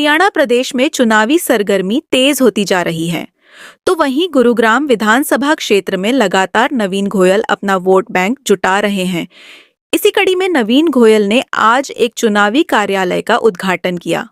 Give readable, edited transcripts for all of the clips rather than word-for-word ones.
हरियाणा प्रदेश में चुनावी सरगर्मी तेज होती जा रही है, तो वहीं गुरुग्राम विधानसभा क्षेत्र में लगातार नवीन गोयल अपना वोट बैंक जुटा रहे हैं। इसी कड़ी में नवीन गोयल ने आज एक चुनावी कार्यालय का उद्घाटन किया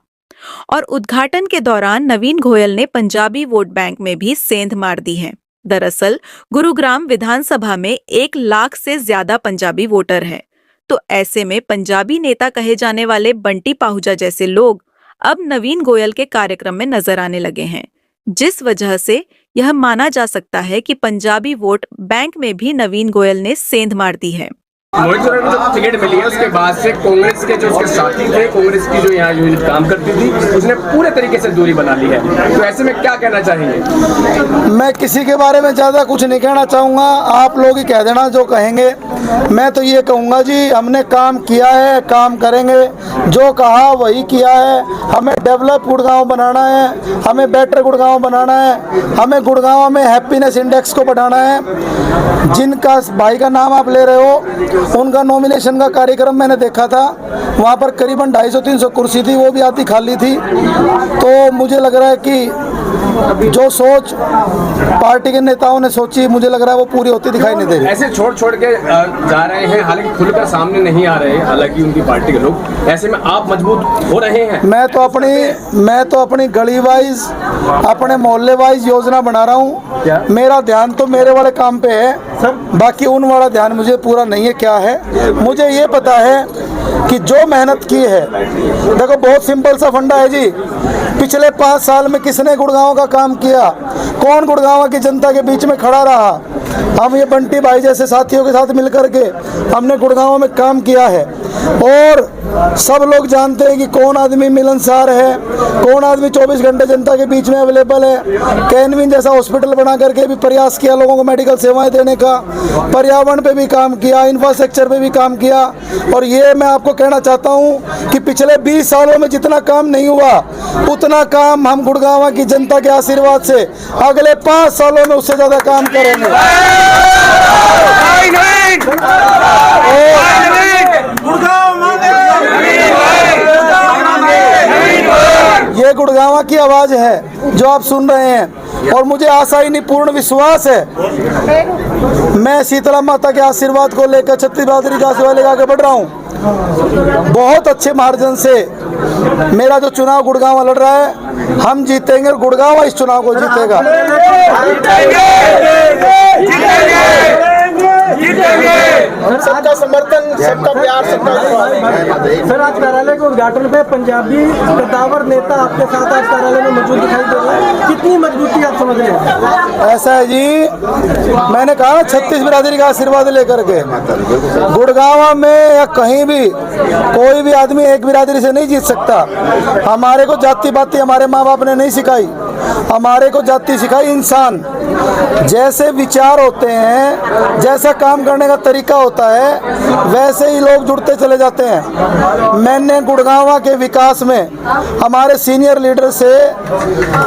और उद्घाटन के दौरान नवीन गोयल ने पंजाबी वोट बैंक में भी सेंध मार दी है। दरअसल गुरुग्राम विधानसभा में 1 लाख से ज्यादा पंजाबी वोटर हैं, तो ऐसे में पंजाबी नेता कहे जाने वाले बंटी पाहुजा जैसे लोग अब नवीन गोयल के कार्यक्रम में नजर आने लगे हैं, जिस वजह से यह माना जा सकता है कि पंजाबी वोट बैंक में भी नवीन गोयल ने सेंध मार दी है। मोहित चौहान को जब टिकट मिली है उसके बाद से कांग्रेस के जो उसके साथी थे, कांग्रेस की जो यहाँ यूनिट काम करती थी, उसने पूरे तरीके से दूरी बना ली है। तो ऐसे में क्या कहना चाहेंगे? मैं किसी के बारे में ज़्यादा कुछ नहीं कहना चाहूँगा, आप लोग ही कह देना जो कहेंगे। मैं तो ये कहूँगा जी, हमने काम किया है, काम करेंगे, जो कहा वही किया है। हमें डेवलप गुड़गांव बनाना है, हमें बेटर गुड़गांव बनाना है, हमें गुड़गांव में हैप्पीनेस इंडेक्स को बढ़ाना है। जिनका भाई का नाम आप ले रहे हो, उनका नॉमिनेशन का कार्यक्रम मैंने देखा था, वहाँ पर करीबन 250-300 कुर्सी थी, वो भी आधी खाली थी। तो मुझे लग रहा है कि जो सोच पार्टी के नेताओं ने सोची, मुझे लग रहा है वो पूरी होती दिखाई नहीं दे रही। ऐसे छोड़ के जा रहे हैं, हालांकि खुलकर सामने नहीं आ रहे, हालांकि उनकी पार्टी के लोग। ऐसे में आप मजबूत हो रहे हैं। मैं तो अपनी गली वाइज, अपने मोहल्ले वाइज योजना बना रहा हूँ। मेरा ध्यान तो मेरे वाले काम पे है, बाकी उन वाला ध्यान मुझे पूरा नहीं है। क्या है, मुझे ये पता है कि जो मेहनत की है, देखो बहुत सिंपल सा फंडा है जी। पिछले 5 साल में किसने गुड़गांव का काम किया? कौन गुड़गांव की जनता के बीच में खड़ा रहा? हम ये बंटी भाई जैसे साथियों के साथ मिलकर के हमने गुड़गांव में काम किया है। और सब लोग जानते हैं कि कौन आदमी मिलनसार है, कौन आदमी 24 घंटे जनता के बीच में अवेलेबल है। कैनविन जैसा हॉस्पिटल बना करके भी प्रयास किया लोगों को मेडिकल सेवाएं देने का, पर्यावरण पे भी काम किया, इंफ्रास्ट्रक्चर पे भी काम किया। और ये मैं आपको कहना चाहता हूँ कि पिछले 20 सालों में जितना काम नहीं हुआ, उतना काम हम गुड़गांव की जनता के आशीर्वाद से अगले 5 सालों में उससे ज्यादा काम करेंगे। ये गुड़गांव की आवाज है जो आप सुन रहे हैं, और मुझे आशा ही नहीं पूर्ण विश्वास है, मैं शीतला माता के आशीर्वाद को लेकर, छत्तीस बहादुरी का आशीर्वाद लेकर आगे बढ़ रहा हूँ। बहुत अच्छे मार्जिन से मेरा जो चुनाव गुड़गांव लड़ रहा है, हम जीतेंगे और गुड़गांव इस चुनाव को जीतेगा। सबका समर्थन, सबका प्यार, सबका विश्वास। सर, आज कार्यालय के उद्घाटन पे पंजाबी कद्दावर नेता आपके साथ आज कार्यालय में मौजूद दिखाई दे रहे हैं, कितनी मजबूती आप समझ रहे हैं? ऐसा है जी, मैंने कहा 36 बिरादरी का आशीर्वाद लेकर के गुड़गांव में या कहीं भी कोई भी आदमी एक बिरादरी से नहीं जीत सकता। हमारे को जाति बाती हमारे माँ बाप ने नहीं सिखाई, हमारे को जाति सिखाई इंसान। जैसे विचार होते हैं, जैसा काम करने का तरीका होता है, वैसे ही लोग जुड़ते चले जाते हैं। मैंने गुड़गांव के विकास में हमारे सीनियर लीडर से,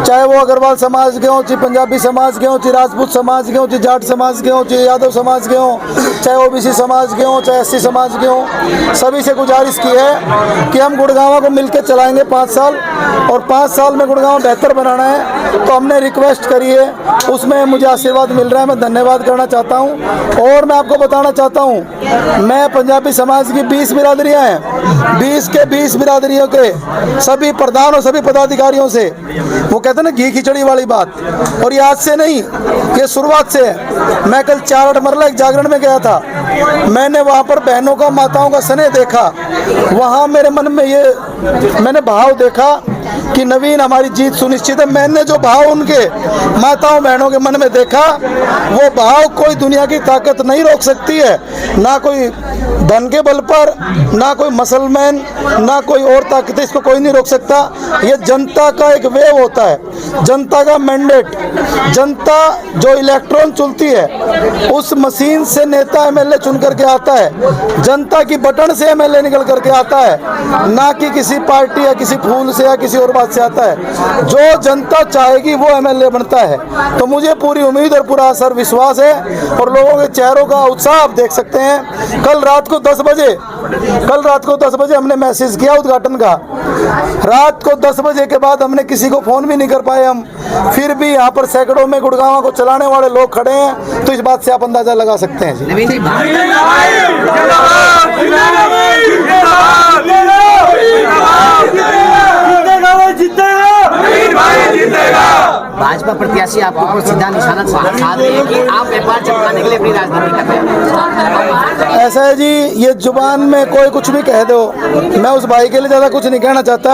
चाहे वो अग्रवाल समाज के हों, चाहे पंजाबी समाज के हों, चाहे राजपूत समाज के हों, चाहे जाट समाज के हों, चाहे यादव समाज के हों, चाहे ओबीसी समाज के हों, चाहे एससी समाज के हों, सभी से गुजारिश की है कि हम गुड़गांव को मिलकर चलाएंगे 5 साल, और 5 साल में गुड़गांव बेहतर बनाना है। तो हमने रिक्वेस्ट करी है, उसमें मुझे आशीर्वाद मिल रहा है, मैं धन्यवाद करना चाहता हूं। और मैं आपको बताना चाहता हूं, मैं पंजाबी समाज की 20 बिरादरियां हैं, 20 के 20 बिरादरियों के सभी प्रधान और सभी पदाधिकारियों से, वो कहते हैं ना घी खिचड़ी वाली बात, और ये आज से नहीं, ये शुरुआत से है। मैं कल 4 मरला एक जागरण में गया था, मैंने वहाँ पर बहनों का, माताओं का स्नेह देखा। वहाँ मेरे मन में ये मैंने भाव देखा कि नवीन हमारी जीत सुनिश्चित है। मैंने जो भाव उनके माताओं बहनों के मन में देखा, वो भाव कोई दुनिया की ताकत नहीं रोक सकती है, ना कोई धन के बल पर, ना कोई मसलमैन, ना कोई और ताकत, इसको कोई नहीं रोक सकता। ये जनता का एक वेव होता है, जनता का मैंडेट। जनता जो इलेक्ट्रॉन चुनती है, उस मशीन से नेता एमएलए चुन करके आता है, जनता की बटन से एमएलए निकल करके आता है, ना कि किसी पार्टी या किसी फूल से या किसी और बात से आता है। जो जनता चाहेगी वो एमएलए बनता है। तो मुझे पूरी उम्मीद और पूरा आशा विश्वास है, और लोगों के चेहरों का उत्साह आप देख सकते हैं। कल रात को 10 बजे, कल रात को 10 बजे हमने मैसेज किया उद्घाटन का। रात को 10 बजे के बाद हमने किसी को फोन भी नहीं कर पाए हम। फिर भी यहाँ पर सैकड़ों में गुड़गांव को चलाने वाले लोग खड़े हैं, तो इस बात से आप अंदाजा लगा सकते हैं जी। भाजपा प्रत्याशी आपके ऊपर सीधा निशाना साध रहे हैं कि आप व्यापार चमकाने के लिए अपनी राजनीति कर रहे हैं। ऐसा है जी, ये जुबान में कोई कुछ भी कह दो, मैं उस भाई के लिए ज़्यादा कुछ नहीं कहना चाहता।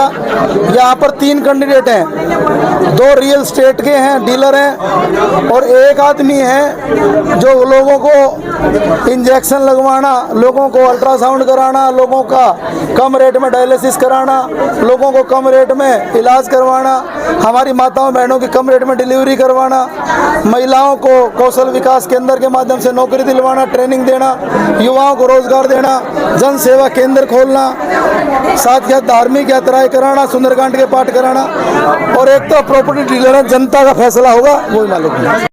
यहाँ पर 3 कैंडिडेट हैं, 2 रियल स्टेट के हैं, डीलर हैं, और एक आदमी है जो लोगों को इंजेक्शन लगवाना, लोगों को अल्ट्रासाउंड कराना, लोगों का कम रेट में डायलिसिस कराना, लोगों को कम रेट में इलाज करवाना, हमारी माताओं बहनों की कम रेट में डिलीवरी करवाना, महिलाओं को कौशल विकास केंद्र के माध्यम से नौकरी दिलवाना, ट्रेनिंग देना, युवाओं को रोजगार देना, जन सेवा केंद्र खोलना, साथ ही धार्मिक यात्राएं कराना, सुंदरकांड के पाठ कराना, और एक तो प्रॉपर्टी डीलर है, जनता का फैसला होगा वही मालिक है।